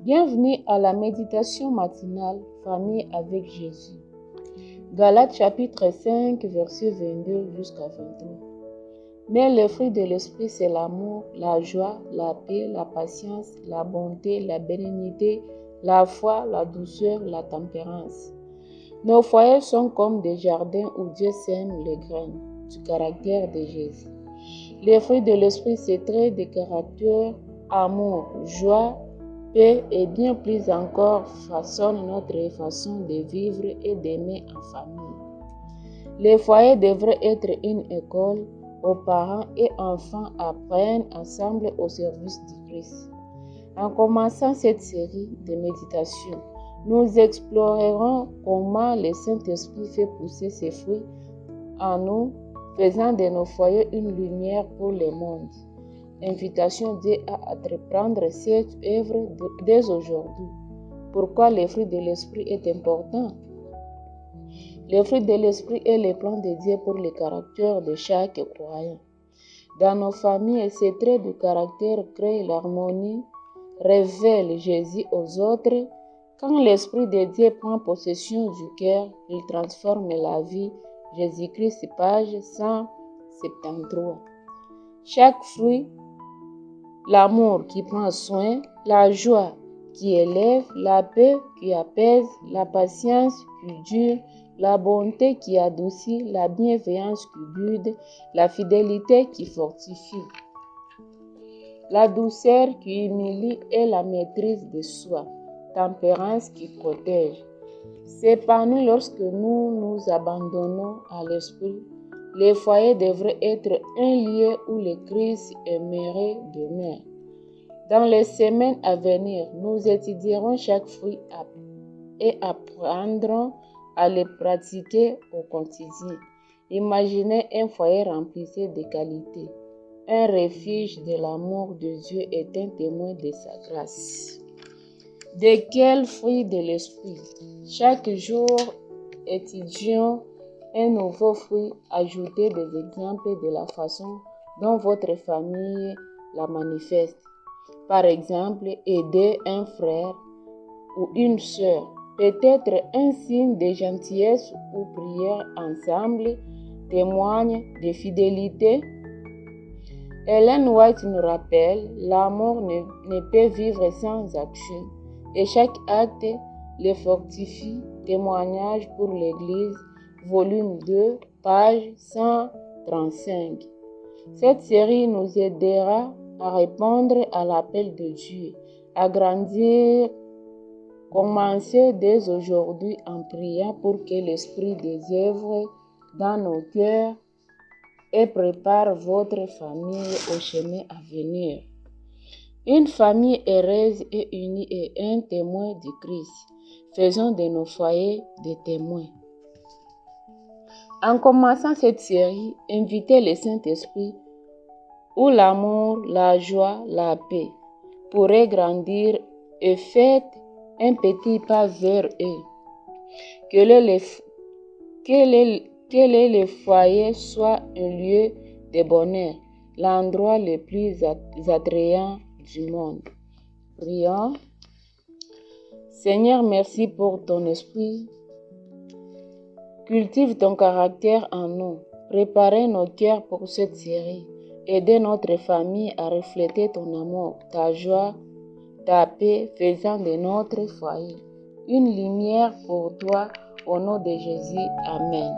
Bienvenue à la méditation matinale Famille avec Jésus. Galates chapitre 5, versets 22 jusqu'à 23. Mais le fruit de l'esprit, c'est l'amour, la joie, la paix, la patience, la bonté, la bénignité, la foi, la douceur, la tempérance. Nos foyers sont comme des jardins où Dieu sème les graines du caractère de Jésus. Les fruits de l'esprit, c'est traits de caractère, amour, joie, paix et bien plus encore façonnent notre façon de vivre et d'aimer en famille. Les foyers devraient être une école où parents et enfants apprennent ensemble au service du Christ. En commençant cette série de méditations, nous explorerons comment le Saint-Esprit fait pousser ses fruits en nous, faisant de nos foyers une lumière pour le monde. Invitation Dieu à entreprendre cette œuvre dès aujourd'hui. Pourquoi le fruit de l'esprit est important? Le fruit de l'esprit est le plan de Dieu pour le caractère de chaque croyant. Dans nos familles, ces traits de caractère créent l'harmonie, révèlent Jésus aux autres. Quand l'Esprit de Dieu prend possession du cœur, il transforme la vie. Jésus-Christ, page 173. Chaque fruit, l'amour qui prend soin, la joie qui élève, la paix qui apaise, la patience qui dure, la bonté qui adoucit, la bienveillance qui guide, la fidélité qui fortifie, la douceur qui humilie et la maîtrise de soi, tempérance qui protège. S'épanouit lorsque nous nous abandonnons à l'esprit. Les foyers devraient être un lieu où le Christ aimerait demeurer. Dans les semaines à venir, nous étudierons chaque fruit et apprendrons à les pratiquer au quotidien. Imaginez un foyer rempli de qualités. Un refuge de l'amour de Dieu est un témoin de sa grâce. De quel fruit de l'esprit? Chaque jour, étudions un nouveau fruit, ajoutez des exemples de la façon dont votre famille la manifeste. Par exemple, aider un frère ou une sœur, peut-être un signe de gentillesse ou prière ensemble, témoigne de fidélité. Ellen White nous rappelle, l'amour ne peut vivre sans action et chaque acte le fortifie. Témoignage pour l'Église, volume 2, page 135. Cette série nous aidera à répondre à l'appel de Dieu, à grandir. Commencez dès aujourd'hui en priant pour que l'Esprit désœuvre dans nos cœurs et prépare votre famille au chemin à venir. Une famille heureuse et unie est un témoin du Christ. Faisons de nos foyers des témoins. En commençant cette série, invitez le Saint-Esprit où l'amour, la joie, la paix pourraient grandir et faites un petit pas vers eux. Que le foyer soit un lieu de bonheur, l'endroit le plus attrayant du monde. Prions. Seigneur, merci pour ton esprit. Cultive ton caractère en nous. Préparez nos cœurs pour cette série. Aidez notre famille à refléter ton amour, ta joie, ta paix, faisant de notre foyer une lumière pour toi. Au nom de Jésus. Amen.